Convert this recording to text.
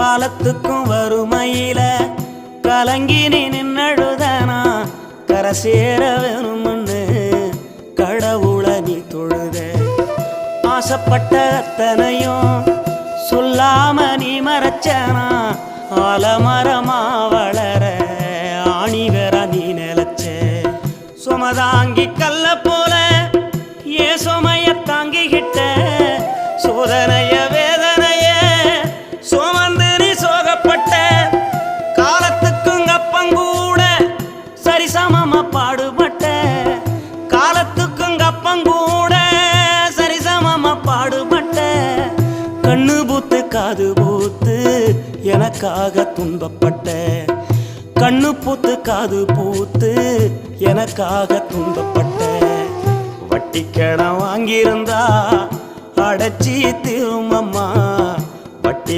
காலத்துக்கும் வறுமையில கலங்கி நீ நின்னழுதனா கரை சேர வேணும்னு கடவுளை நீ தொழுத ஆசைப்பட்ட அத்தனையும் சொல்லாம நீ மறைச்சனா ஆலமரமா வளர ஆணி வேற நீ நிலச்ச சுமதாங்கி கல்ல போல ஏ சுமைய தாங்கிக்கிட்ட சோதனைய வேதனைய சுமந்து நீ சோகப்பட்ட காலத்துக்கும் அப்பங்கூட சரிசமமா பாடுபட்ட காலத்துக்கும் அப்பங்கூட சரிசமமா பாடுபட்ட கண்ணு பூத்து காது பூத்து எனக்காக துன்பப்பட்ட கண்ணு பூத்து காது பூத்து எனக்காக துன்பப்பட்ட வட்டி கடன் வாங்கியிருந்தா அடைச்சி திரும்பம்மா